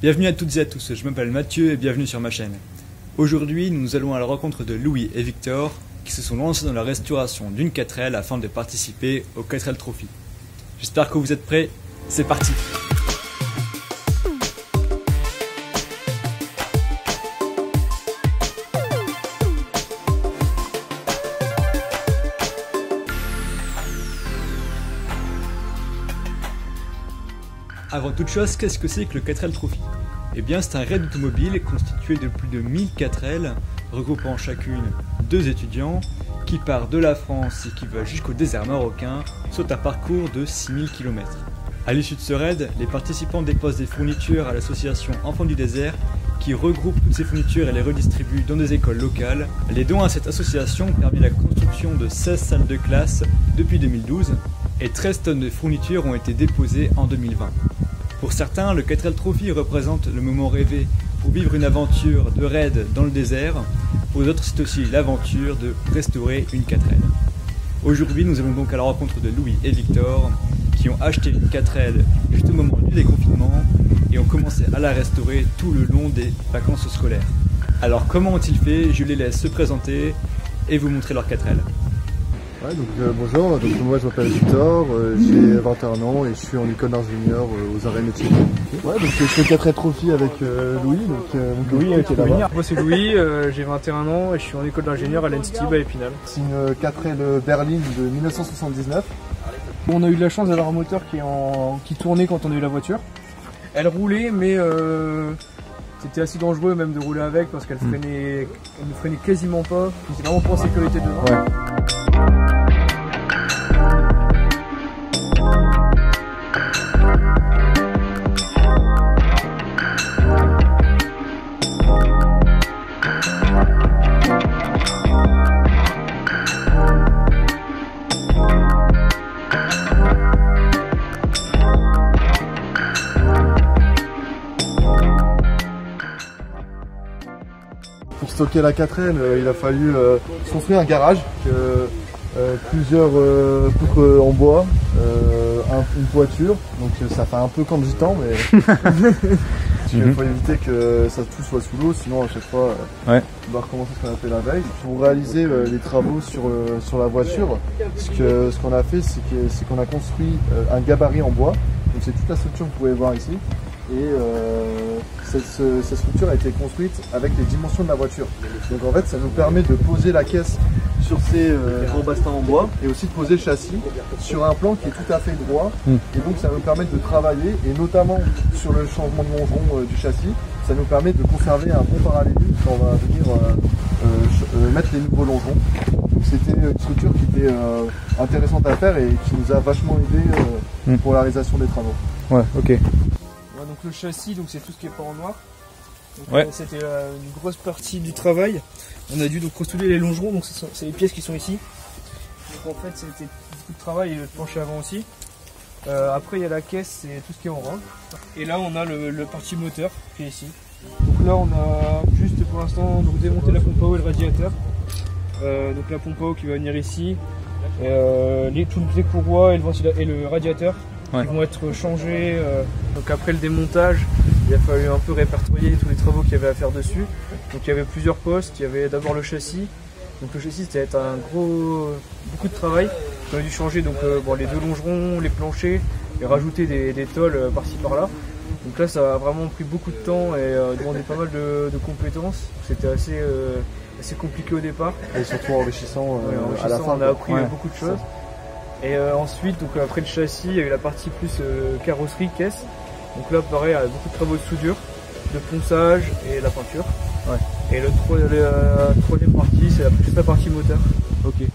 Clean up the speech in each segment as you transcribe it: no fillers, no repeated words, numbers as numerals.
Bienvenue à toutes et à tous, je m'appelle Mathieu et bienvenue sur ma chaîne. Aujourd'hui, nous allons à la rencontre de Louis et Victor qui se sont lancés dans la restauration d'une 4L afin de participer au 4L Trophy. J'espère que vous êtes prêts, c'est parti! Avant toute chose, qu'est-ce que c'est que le 4L Trophy? Eh bien, c'est un raid automobile constitué de plus de 1000 4L, regroupant chacune 2 étudiants, qui part de la France et qui va jusqu'au désert marocain, soit un parcours de 6000 km. À l'issue de ce raid, les participants déposent des fournitures à l'association Enfants du désert, qui regroupe toutes ces fournitures et les redistribue dans des écoles locales. Les dons à cette association permettent la construction de 16 salles de classe depuis 2012, et 13 tonnes de fournitures ont été déposées en 2020. Pour certains, le 4L Trophy représente le moment rêvé pour vivre une aventure de raid dans le désert. Pour d'autres, c'est aussi l'aventure de restaurer une 4L. Aujourd'hui, nous allons donc à la rencontre de Louis et Victor qui ont acheté une 4L juste au moment du déconfinement et ont commencé à la restaurer tout le long des vacances scolaires. Alors comment ont-ils fait? Je les laisse se présenter et vous montrer leur 4L. Ouais, bonjour, moi je m'appelle Victor, j'ai 21 ans et je suis en école d'ingénieur aux arrêts métiers. Ouais, donc je fais 4L Trophy avec Louis, Louis qui est là-bas. Moi c'est Louis, j'ai 21 ans et je suis en école d'ingénieur à l'ENSTIB à Épinal. C'est une 4L berline de 1979. On a eu de la chance d'avoir un moteur qui tournait quand on a eu la voiture. Elle roulait mais c'était assez dangereux même de rouler avec parce qu'elle freinait, elle ne freinait quasiment pas. C'était vraiment pas en sécurité devant. Ouais. Pour stocker la 4L, il a fallu construire un garage, plusieurs poutres en bois, une toiture, donc ça fait un peu comme gitan, mais il faut éviter que tout soit sous l'eau, sinon à chaque fois on doit recommencer ce qu'on a fait la veille. Pour réaliser les travaux sur la voiture, ce qu'on a fait, c'est qu'on a construit un gabarit en bois, donc c'est toute la structure que vous pouvez voir ici. Et cette structure a été construite avec les dimensions de la voiture. Donc en fait ça nous permet de poser la caisse sur ces gros bastins en bois et aussi de poser le châssis sur un plan qui est tout à fait droit. Et donc ça nous permet de travailler, et notamment sur le changement de longeron du châssis, ça nous permet de conserver un bon parallélisme quand on va venir mettre les nouveaux longerons. Donc c'était une structure qui était intéressante à faire et qui nous a vachement aidé pour la réalisation des travaux. Ouais, ok. Donc le châssis, c'est tout ce qui est pas en noir. Donc, c'était une grosse partie du travail. On a dû donc construire les longerons, donc c'est les pièces qui sont ici. Donc en fait c'était beaucoup de travail et le plancher avant aussi. Après il y a la caisse, c'est tout ce qui est en rang. Et là on a le parti moteur qui est ici. Donc là on a juste pour l'instant démonté la pompe à eau et le radiateur. Donc la pompe à eau qui va venir ici. Toutes les courroies et le radiateur. Qui vont être changés. Donc après le démontage, il a fallu un peu répertorier tous les travaux qu'il y avait à faire dessus. Donc il y avait plusieurs postes. Il y avait d'abord le châssis. Donc le châssis c'était beaucoup de travail. On a dû changer les 2 longerons, les planchers et rajouter des tôles par-ci par-là. Donc là ça a vraiment pris beaucoup de temps et demandé pas mal de compétences. C'était assez compliqué au départ. Et surtout enrichissant, à la fin. On a appris beaucoup de choses. Et ensuite, après le châssis, il y a eu la partie plus carrosserie, caisse. Donc là, pareil, il y a beaucoup de travaux de soudure, de ponçage et la peinture. Et la troisième partie, c'est plus la partie moteur. Ok.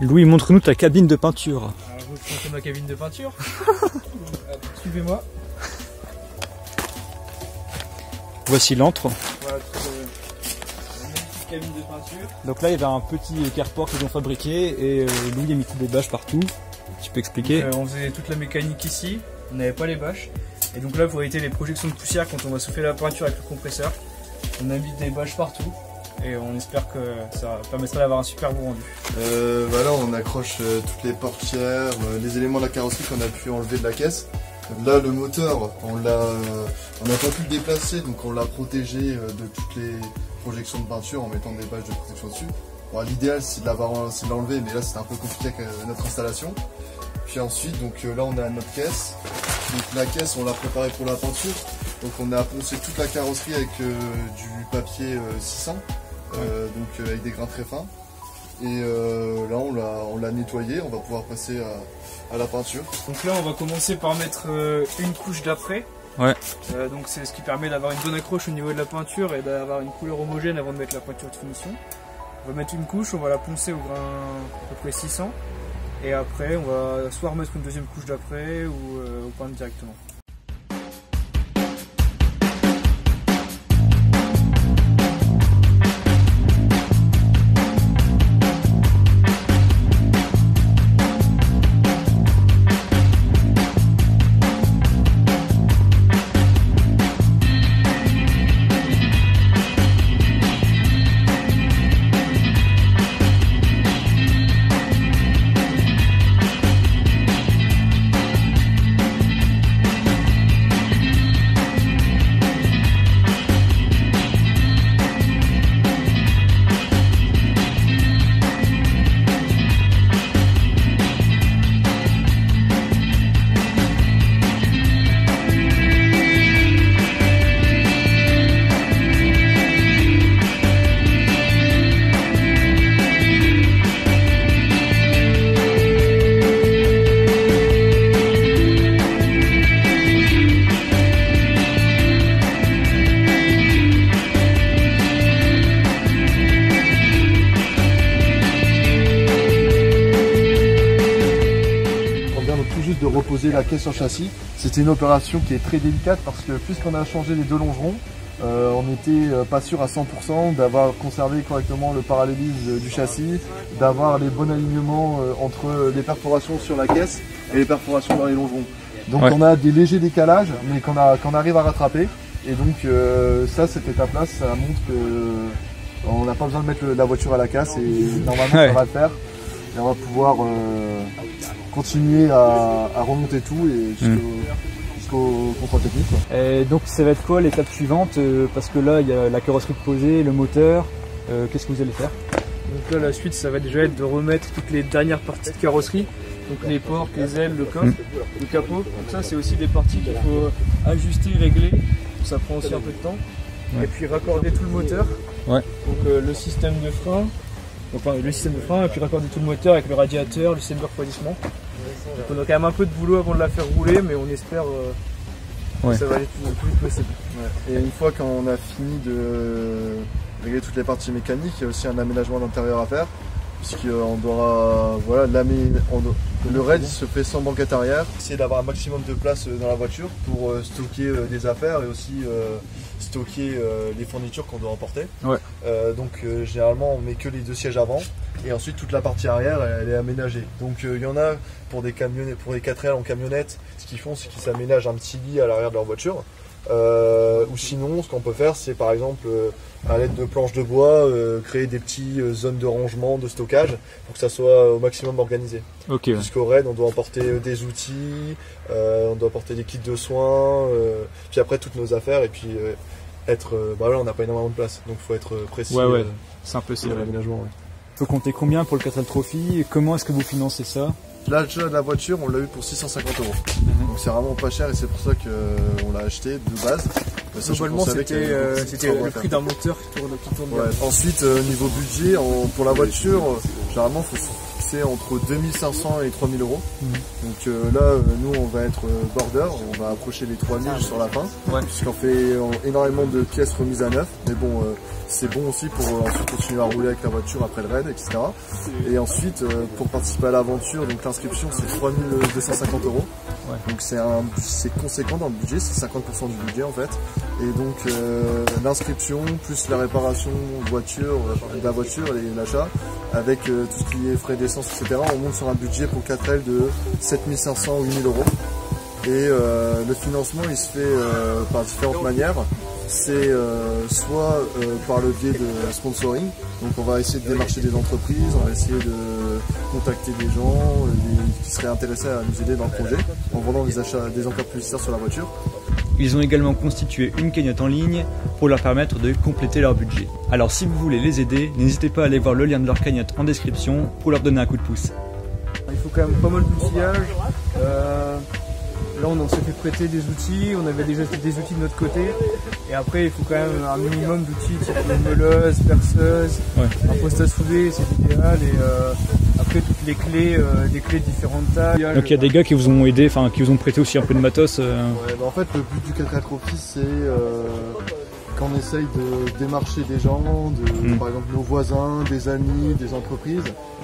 Louis, montre-nous ta cabine de peinture. Alors, je vous montre ma cabine de peinture. Suivez-moi. Voici l'antre. Voilà, une magnifique cabine de peinture. Donc là, il y avait un petit carport qu'ils ont fabriqué et Louis a mis toutes les bâches partout. Tu peux expliquer? Donc, on faisait toute la mécanique ici, on n'avait pas les bâches. Et donc là, pour éviter les projections de poussière quand on va souffler la peinture avec le compresseur, on a mis des bâches partout. Et on espère que ça permettra d'avoir un super beau rendu. Là on accroche toutes les portières, les éléments de la carrosserie qu'on a pu enlever de la caisse. Là le moteur, on n'a pas pu le déplacer, donc on l'a protégé de toutes les projections de peinture en mettant des bâches de protection dessus. Bon, l'idéal c'est de l'enlever, mais là c'était un peu compliqué avec notre installation. Puis ensuite, donc là on a notre caisse. Donc la caisse on l'a préparée pour la peinture. Donc on a poncé toute la carrosserie avec du papier 600. Donc avec des grains très fins. Et là on l'a nettoyé, on va pouvoir passer à la peinture. Donc là on va commencer par mettre une couche d'après. Ouais. Donc c'est ce qui permet d'avoir une bonne accroche au niveau de la peinture et d'avoir une couleur homogène avant de mettre la peinture de finition. On va mettre une couche, on va la poncer au grain à peu près 600. Et après on va soit remettre une deuxième couche d'après ou peindre directement. De reposer la caisse sur châssis. C'était une opération qui est très délicate parce que puisqu'on a changé les deux longerons, on n'était pas sûr à 100% d'avoir conservé correctement le parallélisme du châssis, d'avoir les bons alignements entre les perforations sur la caisse et les perforations dans les longerons. Donc on a des légers décalages mais qu'on arrive à rattraper. Et donc cette étape-là, ça montre que on n'a pas besoin de mettre la voiture à la casse et normalement ça va le faire. Et on va pouvoir continuer à remonter tout et jusqu'au contrôle technique. Et donc ça va être quoi l'étape suivante? Parce que là il y a la carrosserie posée, le moteur, qu'est-ce que vous allez faire? Donc là la suite ça va déjà être de remettre toutes les dernières parties de carrosserie, donc les portes, les ailes, le coffre, le capot. Donc ça c'est aussi des parties qu'il faut ajuster, régler, ça prend aussi un peu de temps. Et puis raccorder tout le moteur, donc le système de frein. Enfin, le système de frein et puis raccorder tout le moteur avec le radiateur, le système de refroidissement. Donc on a quand même un peu de boulot avant de la faire rouler, mais on espère que ça va aller le plus vite possible. Et une fois qu'on a fini de régler toutes les parties mécaniques, il y a aussi un aménagement d'intérieur à faire, puisqu'on doit, le raid se fait sans banquette arrière. Essayer d'avoir un maximum de place dans la voiture pour stocker des affaires et aussi stocker les fournitures qu'on doit emporter. Donc généralement on met que les deux sièges avant et ensuite toute la partie arrière elle est aménagée. Donc il y en a pour des camionnettes, pour les 4L en camionnette, ce qu'ils font c'est qu'ils s'aménagent un petit lit à l'arrière de leur voiture. Ou sinon ce qu'on peut faire c'est par exemple à l'aide de planches de bois créer des petites zones de rangement, de stockage pour que ça soit au maximum organisé. Jusqu'au raid on doit emporter des outils, on doit emporter des kits de soins, puis après toutes nos affaires et puis on n'a pas énormément de place donc il faut être précis. C'est un peu serré. L'aménagement. Il faut compter combien pour le 4L Trophy et comment est-ce que vous financez ça? L'achat de la voiture, on l'a eu pour 650 €. Donc c'est vraiment pas cher et c'est pour ça qu'on l'a acheté de base. Globalement, c'était le prix d'un moteur qui tourne. Ensuite, niveau budget, pour la voiture, généralement, il fixé entre 2500 et 3000 euros. Donc là, nous, on va être border, on va approcher les 3000 sur la fin, puisqu'on fait énormément de pièces remises à neuf. Mais bon, c'est bon aussi pour ensuite continuer à rouler avec la voiture après le raid, etc. Et ensuite, pour participer à l'aventure, donc l'inscription, c'est 3250 euros. Donc c'est conséquent dans le budget, c'est 50% du budget en fait. Et donc l'inscription plus la réparation de la voiture et l'achat avec tout ce qui est frais d'essence, etc. On monte sur un budget pour 4L de 7500 ou 8000 euros. Et le financement il se fait par différentes manières. C'est soit par le biais de sponsoring, donc on va essayer de démarcher des entreprises, on va essayer de contacter des gens qui seraient intéressés à nous aider dans le projet en vendant des encarts publicitaires sur la voiture. Ils ont également constitué une cagnotte en ligne pour leur permettre de compléter leur budget. Alors si vous voulez les aider, n'hésitez pas à aller voir le lien de leur cagnotte en description pour leur donner un coup de pouce. Il faut quand même pas mal d'outillage. Là on s'est fait prêter des outils, on avait déjà des outils de notre côté. Et après il faut quand même un minimum d'outils, type une meuleuse, perceuse, un poste à souder, c'est l'idéal. Et après toutes les clés, des clés de différentes tailles. Donc il y a des gars qui vous ont aidé, enfin qui vous ont prêté aussi un peu de matos. Ouais, bah en fait le but du 4L Trophy c'est qu'on essaye de démarcher des gens, par exemple nos voisins, des amis, des entreprises.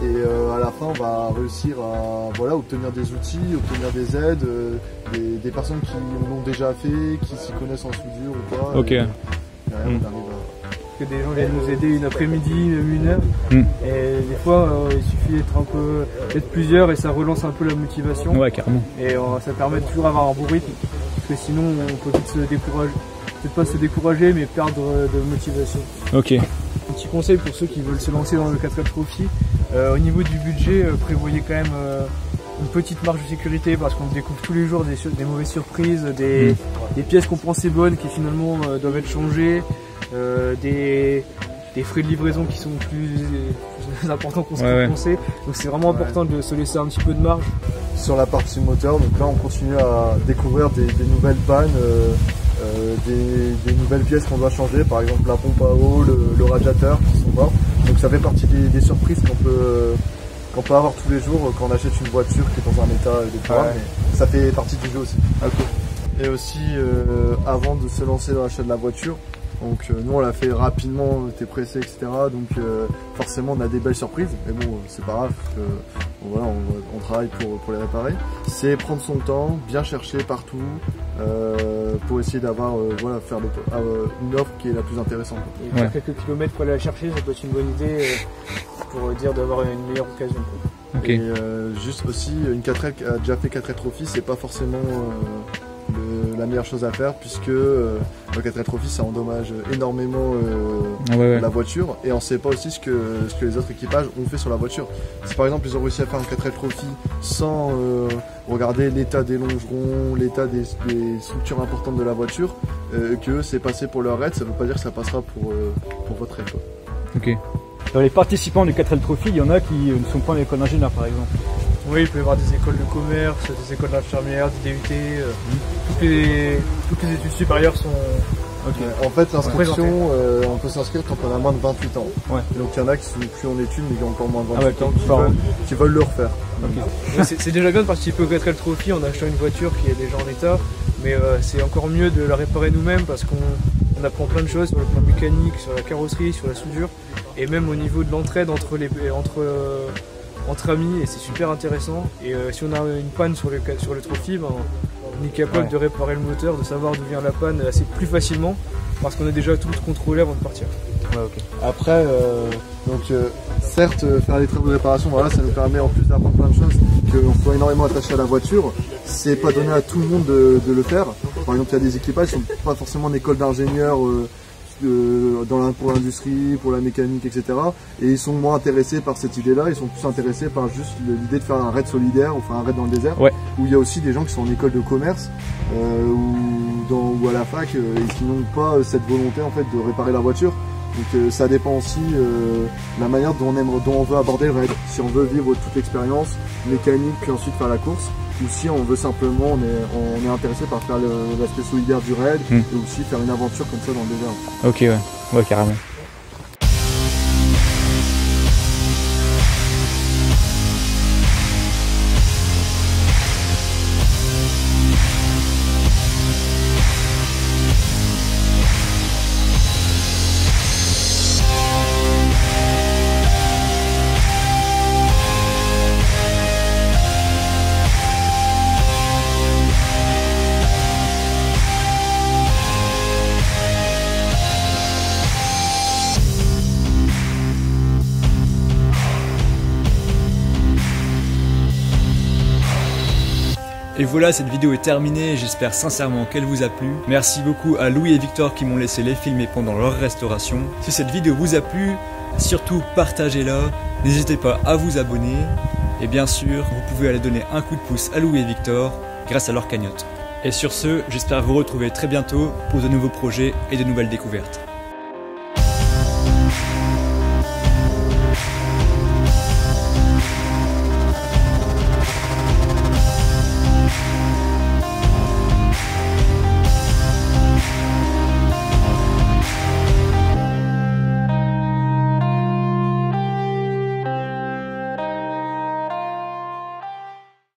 Et à la fin on va réussir à obtenir des outils, obtenir des aides, des personnes qui l'ont déjà fait, qui s'y connaissent en soudure ou pas. Ok. Que des gens viennent nous aider une après-midi, même une heure. Et des fois il suffit d'être plusieurs et ça relance un peu la motivation. Ouais, carrément. Et ça permet de toujours avoir un bon rythme, parce que sinon on peut vite se décourager. Peut-être pas se décourager mais perdre de motivation. Ok. Un petit conseil pour ceux qui veulent se lancer dans le 4L Trophy, au niveau du budget, prévoyez quand même une petite marge de sécurité parce qu'on découvre tous les jours des mauvaises surprises, des pièces qu'on pensait bonnes qui finalement doivent être changées, des frais de livraison qui sont plus importants qu'on se pensait. Donc c'est vraiment important de se laisser un petit peu de marge. Sur la partie moteur, donc là on continue à découvrir des nouvelles pannes, des nouvelles pièces qu'on doit changer, par exemple la pompe à eau, le radiateur qui sont morts. Donc ça fait partie des surprises qu'on peut avoir tous les jours quand on achète une voiture qui est dans un état déplorable. Mais ça fait partie du jeu aussi. Et aussi avant de se lancer dans l'achat de la voiture, donc nous on l'a fait rapidement, on était pressé, etc. Donc forcément on a des belles surprises, mais bon c'est pas grave, on travaille pour les réparer. C'est prendre son temps, bien chercher partout, pour essayer d'avoir faire une offre qui est la plus intéressante. Et faire quelques kilomètres pour aller la chercher, ça peut être une bonne idée pour dire d'avoir une meilleure occasion. Et juste aussi, une 4L qui a déjà fait 4L Trophy, c'est pas forcément la meilleure chose à faire, puisque le 4L Trophy ça endommage énormément la voiture, et on sait pas aussi ce que les autres équipages ont fait sur la voiture. Si par exemple ils ont réussi à faire un 4L Trophy sans regarder l'état des longerons, l'état des structures importantes de la voiture, que c'est passé pour leur raid, ça veut pas dire que ça passera pour votre raid. Ok. Dans les participants du 4L Trophy, il y en a qui ne sont pas en école d'ingénieur par exemple. Oui, il peut y avoir des écoles de commerce, des écoles d'infirmières, des DUT, toutes les études supérieures sont... En fait l'inscription, on peut s'inscrire quand on a moins de 28 ans. Donc il y en a qui sont plus en études mais qui ont encore moins de 28 ans qui veulent le refaire. C'est déjà bien de participer au 4L Trophy en achetant une voiture qui est déjà en état, mais c'est encore mieux de la réparer nous-mêmes parce qu'on apprend plein de choses sur le plan mécanique, sur la carrosserie, sur la soudure, et même au niveau de l'entraide entre amis, et c'est super intéressant. Et si on a une panne sur le Trophy, on est capable de réparer le moteur, de savoir d'où vient la panne assez plus facilement parce qu'on a déjà tout contrôlé avant de partir. Après, certes, faire les travaux de réparation, ça nous permet en plus d'apprendre plein de choses, qu'on soit énormément attaché à la voiture. C'est pas donné à tout le monde de le faire. Par exemple, il y a des équipages qui sont pas forcément en école d'ingénieur pour l'industrie, pour la mécanique, etc. Et ils sont moins intéressés par cette idée-là, ils sont plus intéressés par juste l'idée de faire un raid solidaire ou faire un raid dans le désert, où il y a aussi des gens qui sont en école de commerce ou à la fac et qui n'ont pas cette volonté en fait de réparer la voiture. Donc ça dépend aussi de la manière dont on veut aborder le raid. Si on veut vivre toute l'expérience mécanique puis ensuite faire la course, ou si on veut simplement, on est intéressé par faire l'aspect solidaire du raid et aussi faire une aventure comme ça dans le désert. Ok, ouais, carrément. Et voilà, cette vidéo est terminée, j'espère sincèrement qu'elle vous a plu. Merci beaucoup à Louis et Victor qui m'ont laissé les filmer pendant leur restauration. Si cette vidéo vous a plu, surtout partagez-la, n'hésitez pas à vous abonner. Et bien sûr, vous pouvez aller donner un coup de pouce à Louis et Victor grâce à leur cagnotte. Et sur ce, j'espère vous retrouver très bientôt pour de nouveaux projets et de nouvelles découvertes.